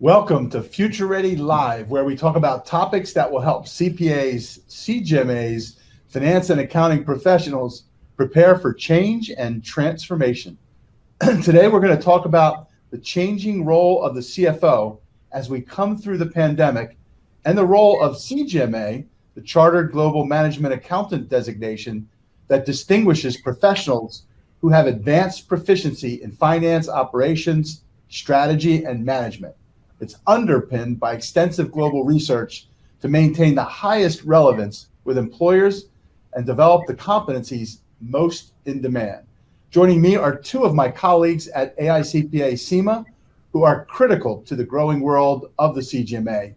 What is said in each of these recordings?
Welcome to Future Ready Live, where we talk about topics that will help CPAs, CGMAs, finance and accounting professionals prepare for change and transformation. Today, we're going to talk about the changing role of the CFO as we come through the pandemic and the role of CGMA, the Chartered Global Management Accountant designation that distinguishes professionals who have advanced proficiency in finance, operations, strategy, and management. It's underpinned by extensive global research to maintain the highest relevance with employers and develop the competencies most in demand. Joining me are two of my colleagues at AICPA CIMA, who are critical to the growing world of the CGMA.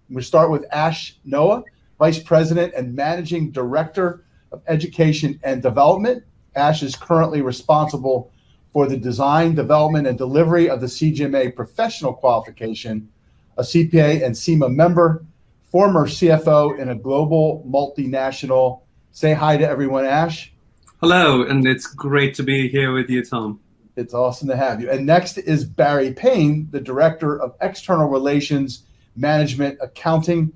We start with Ash Noah, Vice President and Managing Director of Education and Development. Ash is currently responsible for the design, development, and delivery of the CGMA professional qualification, a CPA and CIMA member, former CFO in a global multinational. Say hi to everyone, Ash. Hello, and it's great to be here with you, Tom. It's awesome to have you. And next is Barry Payne, the Director of External Relations, Management, Accounting.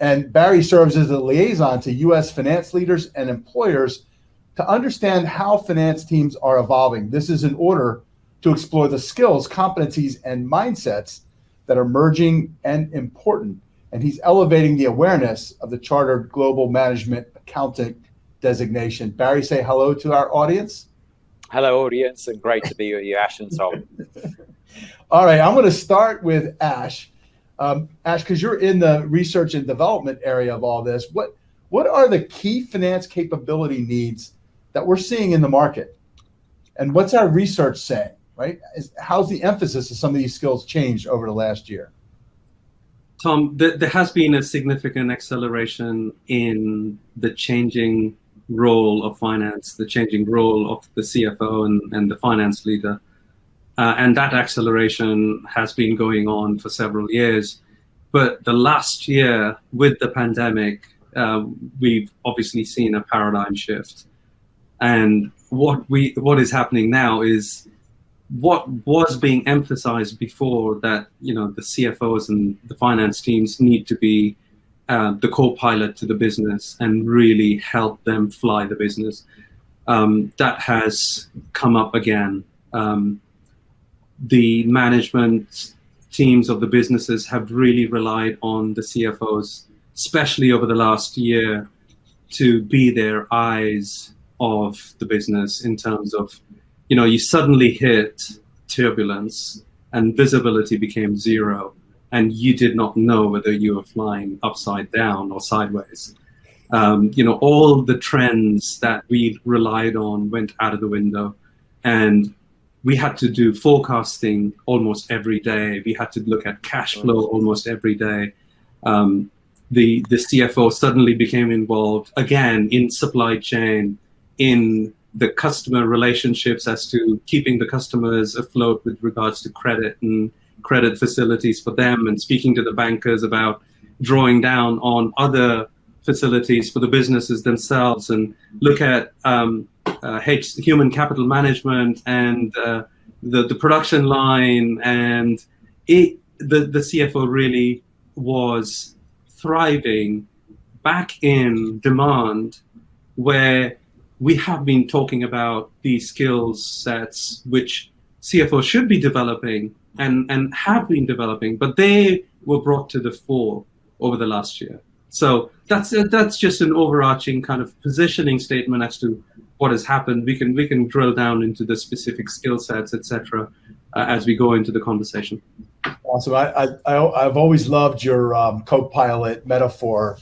And Barry serves as a liaison to U.S. finance leaders and employers to understand how finance teams are evolving. This is in order to explore the skills, competencies, and mindsets that are emerging and important. And he's elevating the awareness of the Chartered Global Management Accountant designation. Barry, say hello to our audience. Hello, audience, and great to be with you, Ash and Tom. All right, I'm going to start with Ash. Ash, because you're in the research and development area of all this, what are the key finance capability needs that we're seeing in the market? And what's our research saying, right? How's the emphasis of some of these skills changed over the last year? Tom, there has been a significant acceleration in the changing role of finance, the changing role of the CFO and the finance leader. And that acceleration has been going on for several years. But the last year with the pandemic, we've obviously seen a paradigm shift. And what is happening now is what was being emphasized before, that the CFOs and the finance teams need to be the co-pilot to the business and really help them fly the business. That has come up again. The management teams of the businesses have really relied on the CFOs, especially over the last year, to be their eyes of the business in terms of, you suddenly hit turbulence and visibility became zero, and you did not know whether you were flying upside down or sideways. All the trends that we relied on went out of the window, and we had to do forecasting almost every day. We had to look at cash flow almost every day. The CFO suddenly became involved again in supply chain, in the customer relationships as to keeping the customers afloat with regards to credit and credit facilities for them, and speaking to the bankers about drawing down on other facilities for the businesses themselves, and look at human capital management and the production line. And the CFO really was thriving back in demand, where we have been talking about these skill sets which CFOs should be developing and have been developing, but they were brought to the fore over the last year. So that's just an overarching kind of positioning statement as to what has happened. We can drill down into the specific skill sets, etc., as we go into the conversation. Awesome. I've always loved your co-pilot metaphor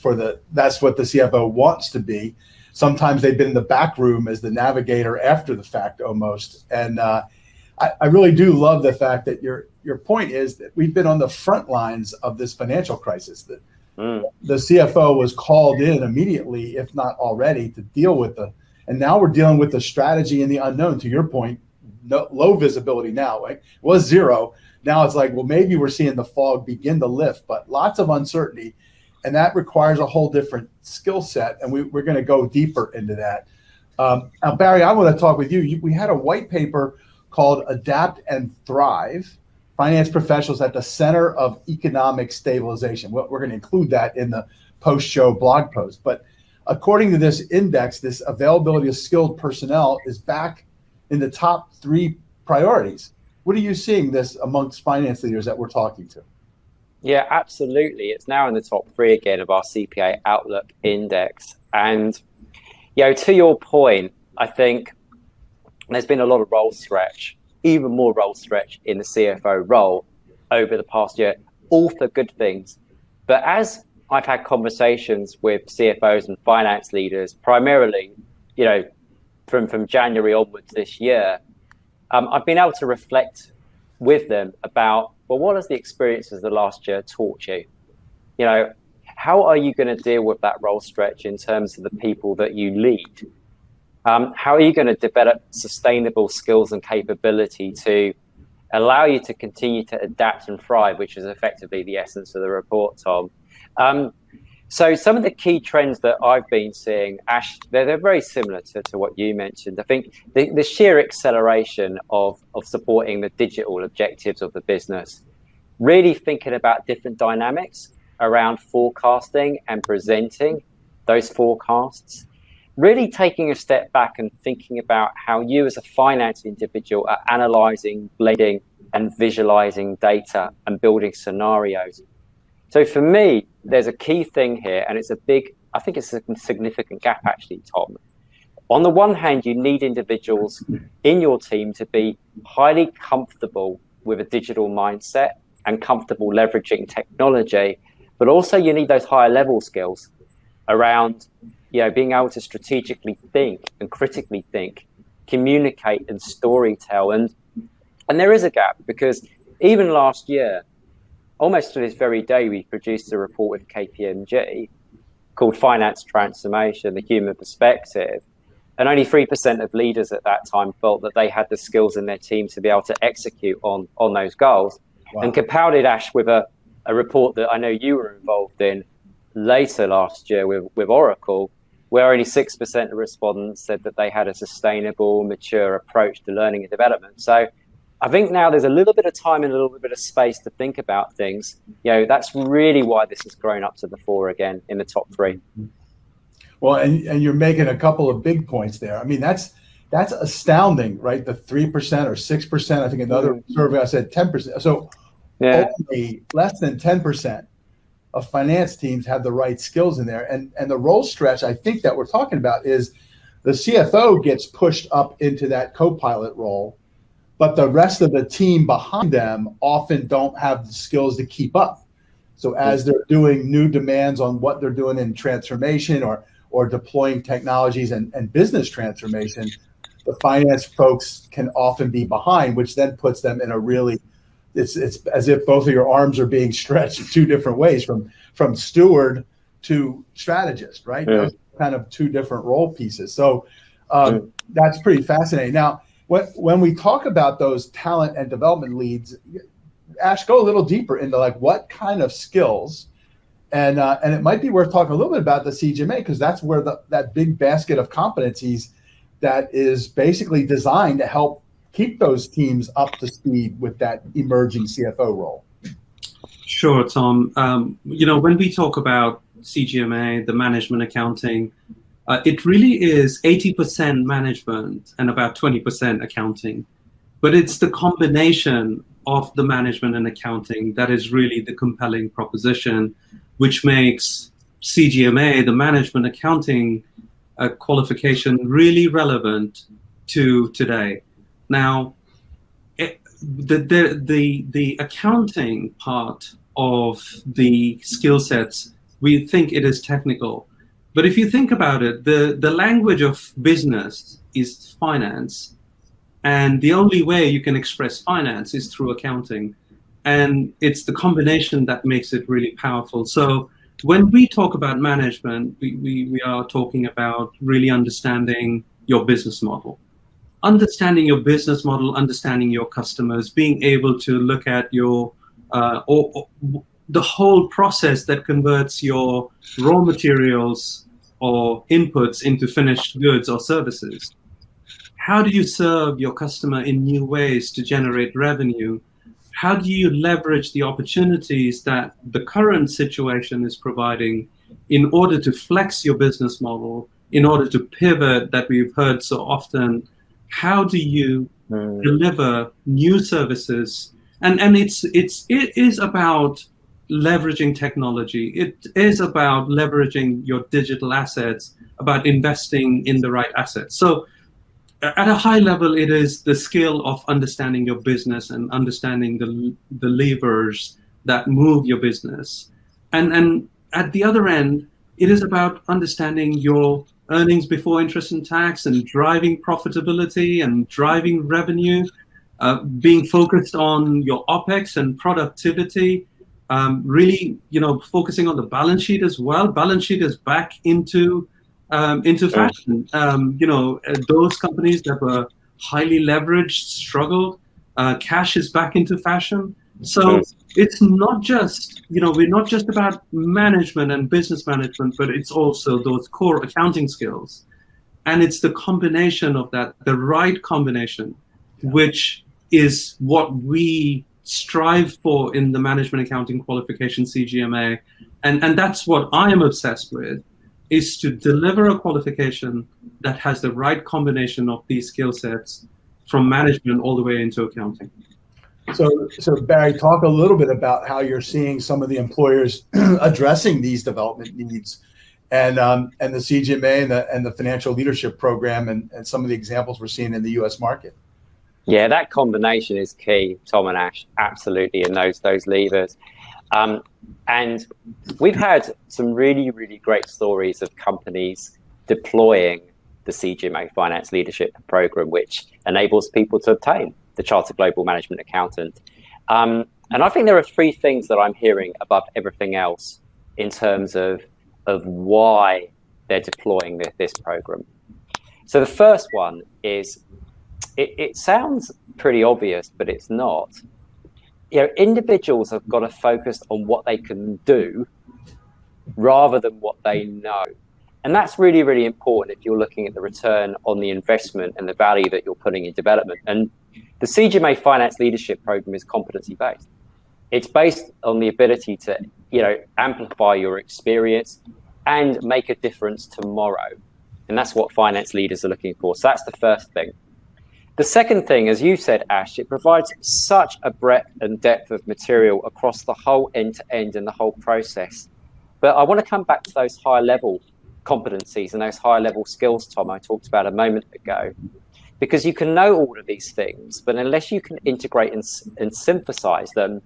that's what the CFO wants to be. Sometimes they've been in the back room as the navigator after the fact almost. And I really do love the fact that your point is that we've been on the front lines of this financial crisis, that the CFO was called in immediately, if not already, to deal with and now we're dealing with the strategy and the unknown. To your point, low visibility now, right? It was zero. Now it's like, well, maybe we're seeing the fog begin to lift, but lots of uncertainty. And that requires a whole different skill set. And we're going to go deeper into that. Now, Barry, I want to talk with you. We had a white paper called Adapt and Thrive, finance professionals at the center of economic stabilization. We're going to include that in the post-show blog post. But according to this index, this availability of skilled personnel is back in the top 3 priorities. What are you seeing this amongst finance leaders that we're talking to? Yeah, absolutely. It's now in the top 3 again of our CPA Outlook Index. And, to your point, I think there's been a lot of role stretch, even more role stretch in the CFO role over the past year, all for good things. But as I've had conversations with CFOs and finance leaders, primarily, from January onwards this year, I've been able to reflect with them about, well, what has the experiences of the last year taught you? How are you going to deal with that role stretch in terms of the people that you lead? How are you going to develop sustainable skills and capability to allow you to continue to adapt and thrive, which is effectively the essence of the report, Tom? So some of the key trends that I've been seeing, Ash, they're very similar to what you mentioned. I think the sheer acceleration of supporting the digital objectives of the business, really thinking about different dynamics around forecasting and presenting those forecasts, really taking a step back and thinking about how you as a finance individual are analyzing, blending and visualizing data and building scenarios. So for me, there's a key thing here, and I think it's a significant gap actually, Tom. On the one hand, you need individuals in your team to be highly comfortable with a digital mindset and comfortable leveraging technology, but also you need those higher level skills around, being able to strategically think and critically think, communicate and storytell. And there is a gap because even last year, almost to this very day, we produced a report with KPMG called Finance Transformation, the Human Perspective. And only 3% of leaders at that time felt that they had the skills in their team to be able to execute on those goals. Wow. And compounded, Ash, with a report that I know you were involved in later last year with Oracle, where only 6% of respondents said that they had a sustainable, mature approach to learning and development. So I think now there's a little bit of time and a little bit of space to think about things. That's really why this has grown up to the fore again in the top 3. Well, and you're making a couple of big points there. I mean, that's astounding, right? The 3% or 6%. I think another survey I said 10%. So only less than 10% of finance teams have the right skills in there. And the role stretch I think that we're talking about is the CFO gets pushed up into that co-pilot role, but the rest of the team behind them often don't have the skills to keep up. So as they're doing new demands on what they're doing in transformation or deploying technologies and business transformation, the finance folks can often be behind, which then puts them in a really, it's as if both of your arms are being stretched 2 different ways, from steward to strategist, right? Yeah. Those kind of 2 different role pieces. So that's pretty fascinating. Now, when we talk about those talent and development leads, Ash, go a little deeper into what kind of skills, and it might be worth talking a little bit about the CGMA, because that's where that big basket of competencies that is basically designed to help keep those teams up to speed with that emerging CFO role. Sure, Tom. When we talk about CGMA, the management accounting, it really is 80% management and about 20% accounting. But it's the combination of the management and accounting that is really the compelling proposition, which makes CGMA, the management accounting qualification, really relevant to today. Now, the accounting part of the skill sets, we think it is technical. But if you think about it, the language of business is finance. And the only way you can express finance is through accounting. And it's the combination that makes it really powerful. So when we talk about management, we are talking about really understanding your business model. Understanding your business model, understanding your customers, being able to look at your the whole process that converts your raw materials or inputs into finished goods or services. How do you serve your customer in new ways to generate revenue? how do you leverage the opportunities that the current situation is providing in order to flex your business model, in order to pivot that we've heard so often? How do you deliver new services? And it is about leveraging technology. It is about leveraging your digital assets, about investing in the right assets. So at a high level, it is the skill of understanding your business and understanding the levers that move your business. And at the other end, it is about understanding your earnings before interest and tax and driving profitability and driving revenue, being focused on your OPEX and productivity, really, focusing on the balance sheet as well. Balance sheet is back into fashion. Those companies that were highly leveraged struggled. Cash is back into fashion. So it's not just, we're not just about management and business management, but it's also those core accounting skills. And it's the combination of that, the right combination, which is what we strive for in the management accounting qualification CGMA. And that's what I am obsessed with, is to deliver a qualification that has the right combination of these skill sets from management all the way into accounting. So Barry, talk a little bit about how you're seeing some of the employers addressing these development needs, and the CGMA and the financial leadership program, and some of the examples we're seeing in the U.S. market. Yeah, that combination is key, Tom and Ash, absolutely, and those levers. And we've had some really, really great stories of companies deploying the CGMA Finance Leadership Program, which enables people to obtain the Chartered Global Management Accountant. And I think there are three things that I'm hearing above everything else in terms of why they're deploying this program. So the first one is, it sounds pretty obvious, but it's not. Individuals have got to focus on what they can do rather than what they know. And that's really, really important if you're looking at the return on the investment and the value that you're putting in development. And the CGMA Finance Leadership Program is competency-based. It's based on the ability to, amplify your experience and make a difference tomorrow. And that's what finance leaders are looking for. So that's the first thing. The second thing, as you said, Ash, it provides such a breadth and depth of material across the whole end-to-end and the whole process. But I want to come back to those higher-level competencies and those higher-level skills, Tom, I talked about a moment ago. Because you can know all of these things, but unless you can integrate and synthesize them,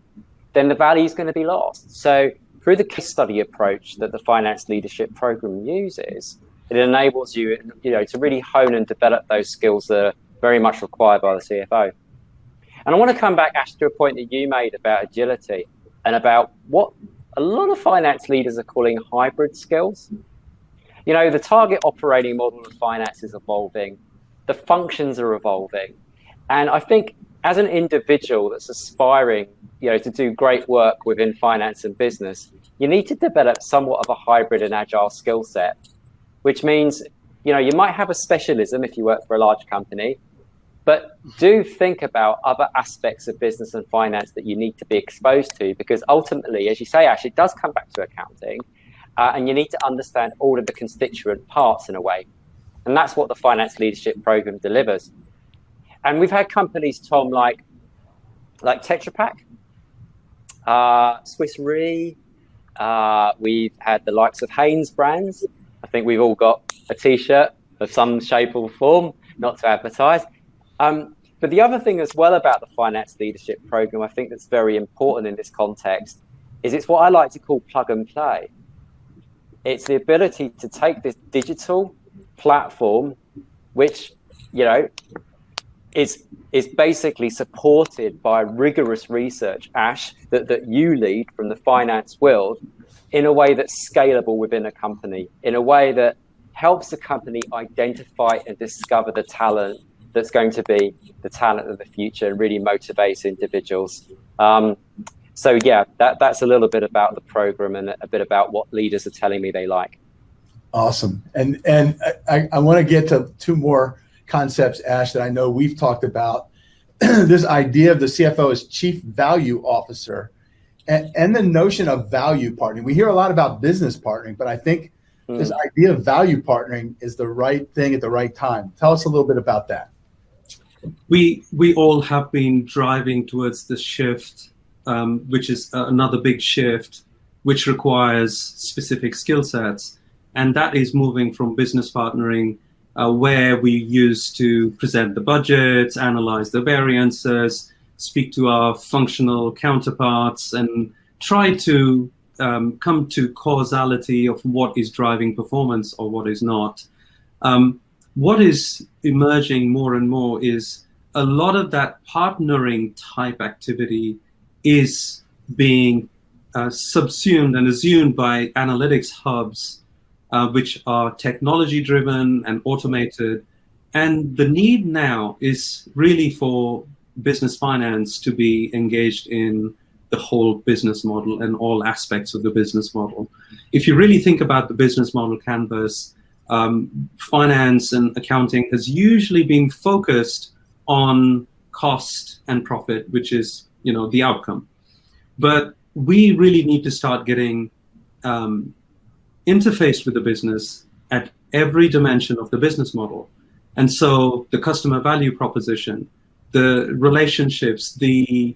then the value is going to be lost. So through the case study approach that the Finance Leadership Program uses, it enables you, to really hone and develop those skills that are very much required by the CFO. And I want to come back, Ash, to a point that you made about agility and about what a lot of finance leaders are calling hybrid skills. The target operating model of finance is evolving. The functions are evolving. And I think as an individual that's aspiring, to do great work within finance and business, you need to develop somewhat of a hybrid and agile skill set, which means, you might have a specialism if you work for a large company, but do think about other aspects of business and finance that you need to be exposed to, because ultimately, as you say, Ash, it does come back to accounting, and you need to understand all of the constituent parts in a way. And that's what the Finance Leadership Program delivers. And we've had companies, Tom, like Tetra Pak, Swiss Re, we've had the likes of Haynes brands. I think we've all got a T-shirt of some shape or form, not to advertise. But the other thing as well about the Finance Leadership Program, I think that's very important in this context, is it's what I like to call plug and play. It's the ability to take this digital platform, which, is basically supported by rigorous research, Ash, that you lead from the finance world, in a way that's scalable within a company, in a way that helps the company identify and discover the talent that's going to be the talent of the future and really motivates individuals. So yeah, that's a little bit about the program and a bit about what leaders are telling me they like. Awesome. And I want to get to two more concepts, Ash, that I know we've talked about. this idea of the CFO as chief value officer and the notion of value partnering. We hear a lot about business partnering, but I think this idea of value partnering is the right thing at the right time. Tell us a little bit about that. We all have been driving towards this shift, which is another big shift, which requires specific skill sets. And that is moving from business partnering, where we used to present the budgets, analyze the variances, speak to our functional counterparts, and try to come to causality of what is driving performance or what is not. What is emerging more and more is a lot of that partnering type activity is being subsumed and assumed by analytics hubs, which are technology driven and automated. And the need now is really for business finance to be engaged in the whole business model and all aspects of the business model. If you really think about the business model canvas, finance and accounting has usually been focused on cost and profit, which is, the outcome. But we really need to start getting interfaced with the business at every dimension of the business model. And so the customer value proposition, the relationships, the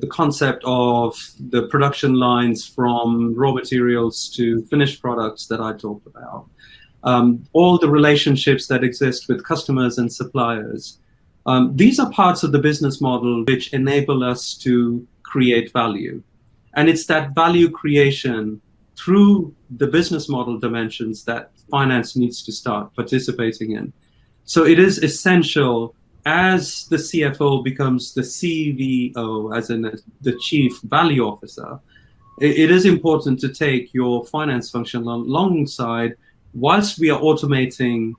concept of the production lines from raw materials to finished products that I talked about, all the relationships that exist with customers and suppliers. These are parts of the business model which enable us to create value. And it's that value creation through the business model dimensions that finance needs to start participating in. So it is essential, as the CFO becomes the CVO, as in the Chief Value Officer, it is important to take your finance function alongside, whilst we are automating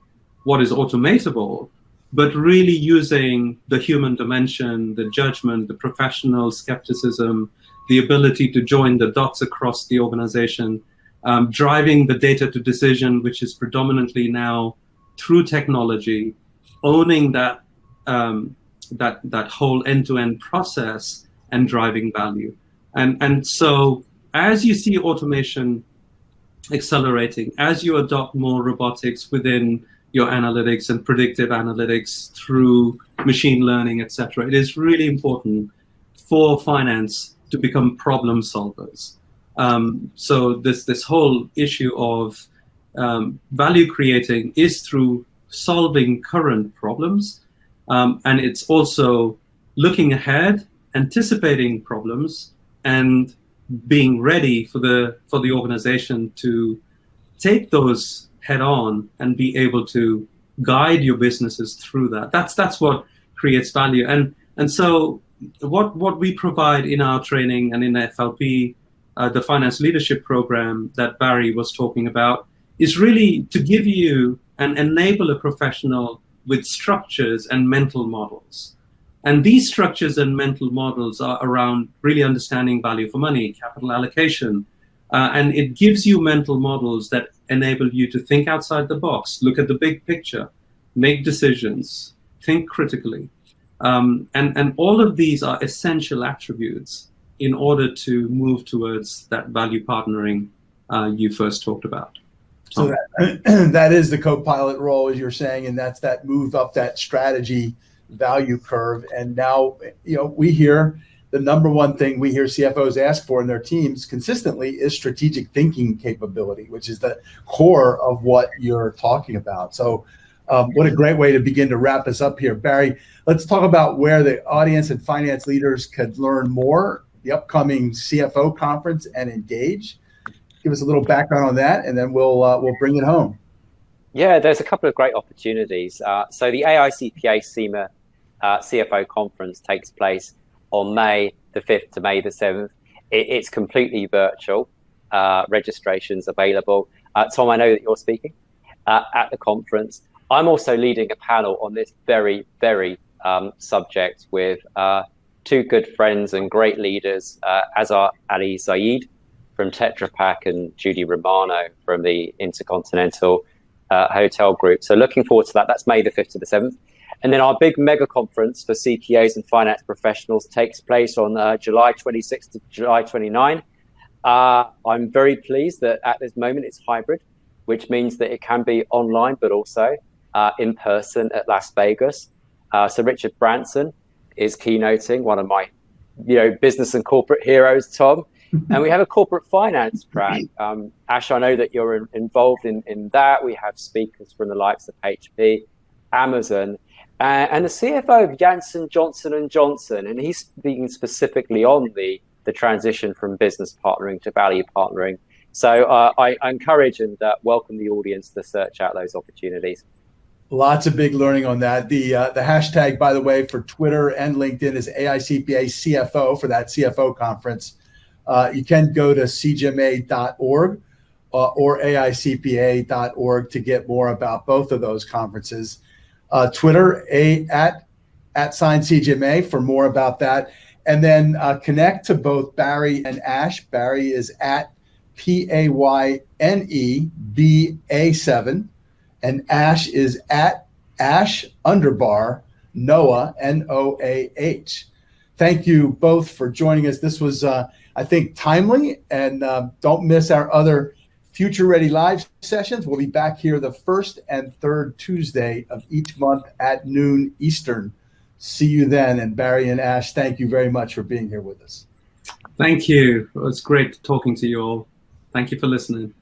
what is automatable, but really using the human dimension, the judgment, the professional skepticism, the ability to join the dots across the organization, driving the data to decision, which is predominantly now through technology, owning that whole end-to-end process and driving value. And so as you see automation accelerating, as you adopt more robotics within your analytics and predictive analytics through machine learning, etc., it is really important for finance to become problem solvers. So this whole issue of value creating is through solving current problems, and it's also looking ahead, anticipating problems, and being ready for the organization to take those head on and be able to guide your businesses through that. That's what creates value. And so what we provide in our training and in FLP, the finance leadership program that Barry was talking about, is really to give you and enable a professional with structures and mental models. And these structures and mental models are around really understanding value for money, capital allocation, and it gives you mental models that enable you to think outside the box, look at the big picture, make decisions, think critically. And all of these are essential attributes in order to move towards that value partnering you first talked about. So that is the co-pilot role, as you're saying, and that's that move up that strategy value curve. And now, we hear the number one thing we hear CFOs ask for in their teams consistently is strategic thinking capability, which is the core of what you're talking about. So what a great way to begin to wrap us up here. Barry, let's talk about where the audience and finance leaders could learn more, the upcoming CFO conference and Engage. Give us a little background on that, and then we'll bring it home. Yeah, there's a couple of great opportunities. So the AICPA CIMA CFO conference takes place on May the 5th to May the 7th. It's completely virtual. Registration's available. Tom, I know that you're speaking at the conference. I'm also leading a panel on this very, very subject with two good friends and great leaders, Azar Ali Zaid from Tetra Pak and Judy Romano from the Intercontinental Hotel Group. So looking forward to that. That's May the 5th to the 7th. And then our big mega conference for CPAs and finance professionals takes place on July 26th to July 29. I'm very pleased that at this moment it's hybrid, which means that it can be online, but also in person at Las Vegas. So Richard Branson is keynoting, one of my business and corporate heroes, Tom. And we have a corporate finance track. Ash, I know that you're involved in that. We have speakers from the likes of HP, Amazon, and the CFO of Janssen Johnson & Johnson. And he's speaking specifically on the transition from business partnering to value partnering. So I encourage and welcome the audience to search out those opportunities. Lots of big learning on that. The hashtag, by the way, for Twitter and LinkedIn is AICPA CFO for that CFO conference. You can go to cgma.org or aicpa.org to get more about both of those conferences. Twitter, at @CGMA for more about that. And then connect to both Barry and Ash. Barry is at PAYNEBA7. And Ash is at @Ash_Noah, NOAH. Thank you both for joining us. This was, I think, timely. And don't miss our other Future Ready Live sessions. We'll be back here the first and third Tuesday of each month at noon Eastern. See you then. And Barry and Ash, thank you very much for being here with us. Thank you. It was great talking to you all. Thank you for listening.